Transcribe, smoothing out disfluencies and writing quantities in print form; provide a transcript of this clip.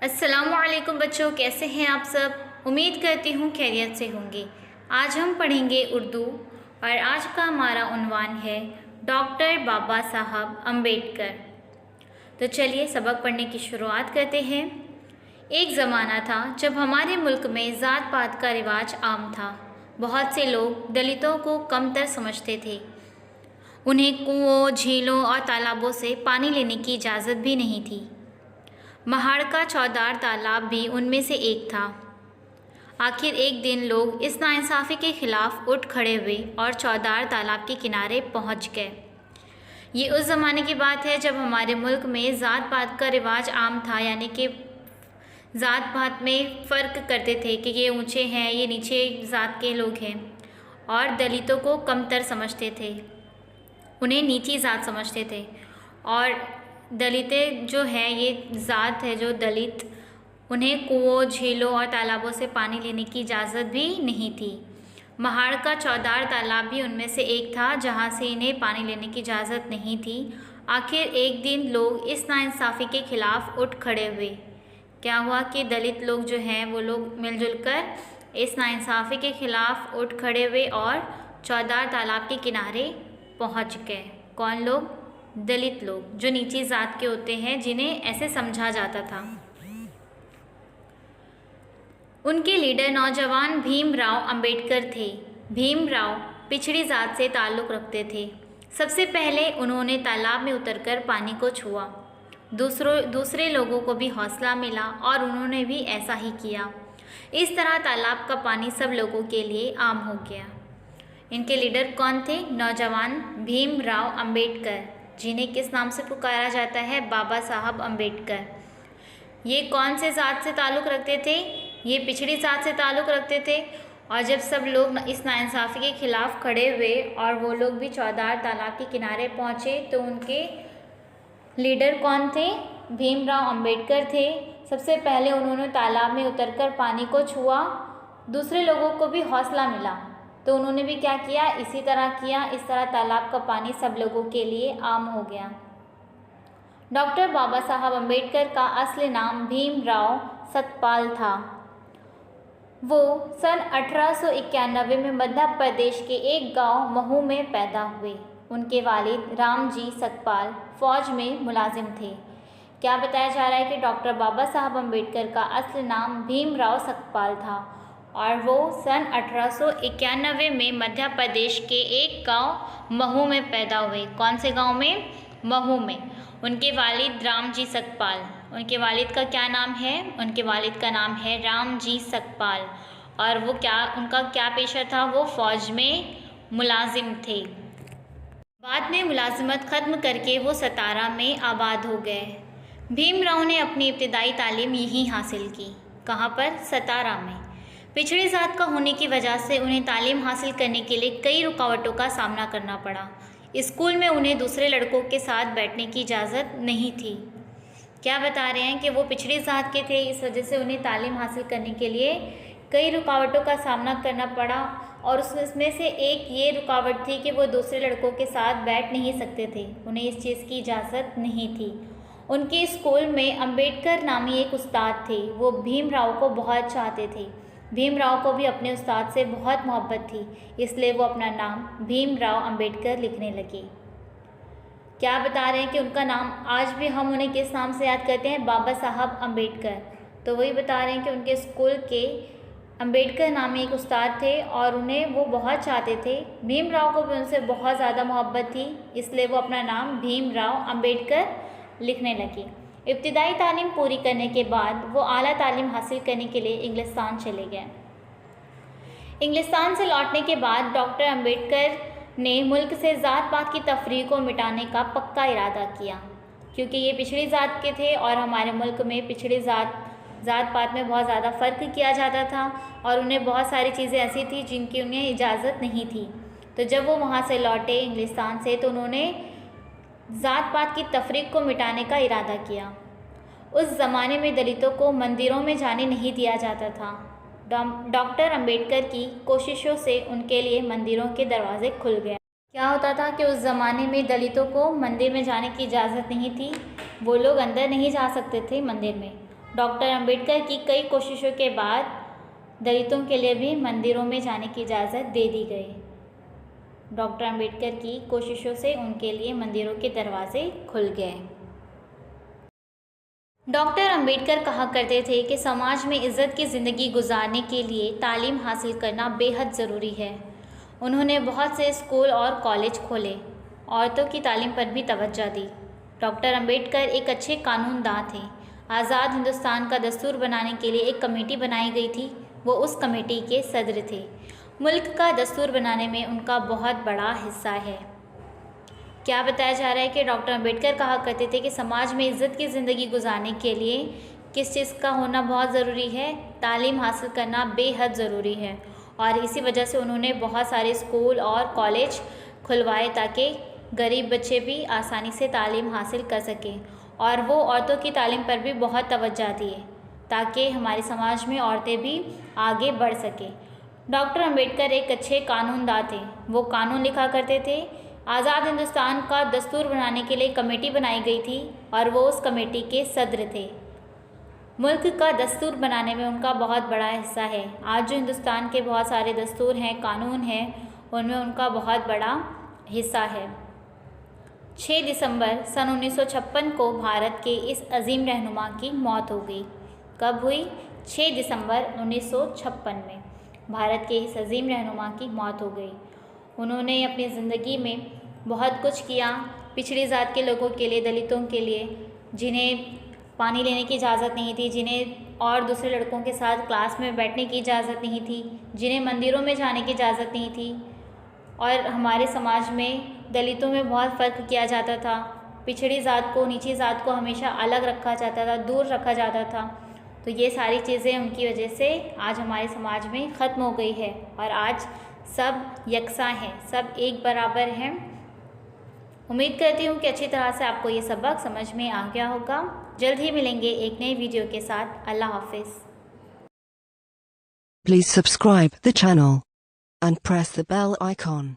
अस्सलामुअलैकुम बच्चों, कैसे हैं आप सब। उम्मीद करती हूँ खैरियत से होंगे। आज हम पढ़ेंगे उर्दू और आज का हमारा उन्वान है डॉक्टर बाबा साहब अम्बेडकर। तो चलिए सबक पढ़ने की शुरुआत करते हैं। एक ज़माना था जब हमारे मुल्क में ज़ात पात का रिवाज आम था। बहुत से लोग दलितों को कमतर समझते थे। उन्हें कुओं, झीलों और तालाबों से पानी लेने की इजाज़त भी नहीं थी। महाड़ का चौदार तालाब भी उनमें से एक था। आखिर एक दिन लोग इस नाइंसाफ़ी के ख़िलाफ़ उठ खड़े हुए और चौदार तालाब के किनारे पहुंच गए। ये उस ज़माने की बात है जब हमारे मुल्क में ज़ात पात का रिवाज आम था, यानी कि ज़ात पात में फ़र्क करते थे कि ये ऊंचे हैं, ये नीचे ज़ात के लोग हैं, और दलितों को कमतर समझते थे, उन्हें नीची ज़ात समझते थे। और दलितें जो है, ये ज़ात है जो दलित, उन्हें कुओं, झीलों और तालाबों से पानी लेने की इजाज़त भी नहीं थी। महाड़ का चौदार तालाब भी उनमें से एक था जहाँ से इन्हें पानी लेने की इजाज़त नहीं थी। आखिर एक दिन लोग इस नाइंसाफ़ी के ख़िलाफ़ उठ खड़े हुए। क्या हुआ कि दलित लोग जो हैं वो लोग मिलजुल कर इस नाइंसाफ़ी के ख़िलाफ़ उठ खड़े हुए और चौदार तालाब के किनारे पहुँच गए। कौन लोग? दलित लोग, जो नीची ज़ात के होते हैं, जिन्हें ऐसे समझा जाता था। उनके लीडर नौजवान भीमराव अंबेडकर थे। भीमराव पिछड़ी ज़ात से ताल्लुक़ रखते थे। सबसे पहले उन्होंने तालाब में उतरकर पानी को छुआ। दूसरे लोगों को भी हौसला मिला और उन्होंने भी ऐसा ही किया। इस तरह तालाब का पानी सब लोगों के लिए आम हो गया। इनके लीडर कौन थे? नौजवान भीमराव अंबेडकर, जिन्हें किस नाम से पुकारा जाता है? बाबा साहब अम्बेडकर। ये कौन से ज़ात से ताल्लुक़ रखते थे? ये पिछड़ी ज़ात से ताल्लुक़ रखते थे। और जब सब लोग इस नाइंसाफ़ी के ख़िलाफ़ खड़े हुए और वो लोग भी चौदार तालाब के किनारे पहुँचे, तो उनके लीडर कौन थे? भीमराव अंबेडकर थे। सबसे पहले उन्होंने तालाब में उतरकर पानी को छुआ। दूसरे लोगों को भी हौसला मिला, तो उन्होंने भी क्या किया? इसी तरह किया। इस तरह तालाब का पानी सब लोगों के लिए आम हो गया। डॉक्टर बाबा साहब अम्बेडकर का असली नाम भीमराव सतपाल था। वो सन 1891 में मध्य प्रदेश के एक गांव महू में पैदा हुए। उनके वालिद रामजी सतपाल फ़ौज में मुलाजिम थे। क्या बताया जा रहा है कि डॉक्टर बाबा साहब अम्बेडकर का असली नाम भीमराव सतपाल था और वो सन 1891 में मध्य प्रदेश के एक गांव महू में पैदा हुए। कौन से गांव में? महू में। उनके वालिद रामजी सतपाल। उनके वालिद का क्या नाम है? उनके वालिद का नाम है रामजी सतपाल। और वो उनका क्या पेशा था? वो फ़ौज में मुलाजिम थे। बाद में मुलाजिमत ख़त्म करके वो सतारा में आबाद हो गए। भीमराव ने अपनी इब्तिदाई तालीम यहीं हासिल की। कहाँ पर? सतारा में। पिछड़ी ज़ात का होने की वजह से उन्हें तालीम हासिल करने के लिए कई रुकावटों का सामना करना पड़ा। स्कूल में उन्हें दूसरे लड़कों के साथ बैठने की इजाज़त नहीं थी। क्या बता रहे हैं कि वो पिछड़ी ज़ात के थे, इस वजह से उन्हें तालीम हासिल करने के लिए कई रुकावटों का सामना करना पड़ा। और उसमें से एक ये रुकावट थी कि वो दूसरे लड़कों के साथ बैठ नहीं सकते थे, उन्हें इस चीज़ की इजाज़त नहीं थी। उनके स्कूल में अम्बेडकर नामी एक उस्ताद थे। वो भीमराव को बहुत चाहते थे। भीमराव को भी अपने उस्ताद से बहुत मोहब्बत थी, इसलिए वो अपना नाम भीमराव अंबेडकर लिखने लगे। क्या बता रहे हैं कि उनका नाम आज भी हम उन्हें किस नाम से याद करते हैं? बाबा साहब अम्बेडकर। तो वही बता रहे हैं कि उनके स्कूल के अम्बेडकर नामी एक उस्ताद थे और उन्हें वो बहुत चाहते थे। भीमराव को भी उनसे बहुत ज़्यादा मोहब्बत थी, इसलिए वो अपना नाम भीमराव अंबेडकर लिखने लगे। इब्तिदाई तालीम पूरी करने के बाद वो आला तालीम हासिल करने के लिए इंग्लिस्तान चले गए। इंग्लिस्तान से लौटने के बाद डॉक्टर अम्बेडकर ने मुल्क से ज़ात पात की तफरीक को मिटाने का पक्का इरादा किया, क्योंकि ये पिछड़ी ज़ात के थे और हमारे मुल्क में पिछड़ी ज़ात पात में बहुत ज़्यादा फ़र्क किया जाता था और उन्हें बहुत सारी चीज़ें ऐसी थी जिनकी उन्हें इजाज़त नहीं थी। तो जब वो वहाँ से लौटे इंग्लिस्तान से, तो उन्होंने ज़ात पात की तफरीक को मिटाने का इरादा किया। उस ज़माने में दलितों को मंदिरों में जाने नहीं दिया जाता था। डॉक्टर अम्बेडकर की कोशिशों से उनके लिए मंदिरों के दरवाजे खुल गए। क्या होता था कि उस ज़माने में दलितों को मंदिर में जाने की इजाज़त नहीं थी, वो लोग अंदर नहीं जा सकते थे मंदिर में। डॉक्टर अंबेडकर की कई कोशिशों के बाद दलितों के लिए भी मंदिरों में जाने की इजाज़त दे दी गई। डॉक्टर अंबेडकर की कोशिशों से उनके लिए मंदिरों के दरवाजे खुल गए। डॉक्टर अंबेडकर कहा करते थे कि समाज में इज़्ज़त की ज़िंदगी गुजारने के लिए तालीम हासिल करना बेहद ज़रूरी है। उन्होंने बहुत से स्कूल और कॉलेज खोले, औरतों की तालीम पर भी तवज्जो दी। डॉक्टर अंबेडकर एक अच्छे कानूनदां थे। आज़ाद हिंदुस्तान का दस्तूर बनाने के लिए एक कमेटी बनाई गई थी, वो उस कमेटी के सदर थे। मुल्क का दस्तूर बनाने में उनका बहुत बड़ा हिस्सा है। क्या बताया जा रहा है कि डॉक्टर अंबेडकर कहा करते थे कि समाज में इज़्ज़त की ज़िंदगी गुजारने के लिए किस चीज़ का होना बहुत ज़रूरी है? तालीम हासिल करना बेहद ज़रूरी है। और इसी वजह से उन्होंने बहुत सारे स्कूल और कॉलेज खुलवाए ताकि गरीब बच्चे भी आसानी से तालीम हासिल कर सकें। और वो औरतों की तालीम पर भी बहुत तवज्जो दिए ताकि हमारे समाज में औरतें भी आगे बढ़ सकें। डॉक्टर अंबेडकर एक अच्छे कानूनदां थे। वो कानून लिखा करते थे। आज़ाद हिंदुस्तान का दस्तूर बनाने के लिए कमेटी बनाई गई थी और वो उस कमेटी के सदर थे। मुल्क का दस्तूर बनाने में उनका बहुत बड़ा हिस्सा है। आज जो हिंदुस्तान के बहुत सारे दस्तूर हैं, कानून हैं, उनमें उनका बहुत बड़ा हिस्सा है। 6 दिसंबर सन 1956 को भारत के इस अजीम रहनुमा की मौत हो गई। कब हुई? 6 दिसंबर 1956 में भारत के इस अजीम रहनुमा की मौत हो गई। उन्होंने अपनी ज़िंदगी में बहुत कुछ किया पिछड़ी ज़ात के लोगों के लिए, दलितों के लिए, जिन्हें पानी लेने की इजाज़त नहीं थी, जिन्हें और दूसरे लड़कों के साथ क्लास में बैठने की इजाज़त नहीं थी, जिन्हें मंदिरों में जाने की इजाज़त नहीं थी। और हमारे समाज में दलितों में बहुत फ़र्क किया जाता था। पिछड़ी ज़ात को, नीची ज़ात को हमेशा अलग रखा जाता था, दूर रखा जाता था। तो ये सारी चीज़ें उनकी वजह से आज हमारे समाज में ख़त्म हो गई है और आज सब यकसा हैं, सब एक बराबर हैं। उम्मीद करती हूँ कि अच्छी तरह से आपको ये सबक समझ में आ गया होगा। जल्द ही मिलेंगे एक नई वीडियो के साथ। अल्लाह हाफिज़। Please subscribe the channel and press the bell icon.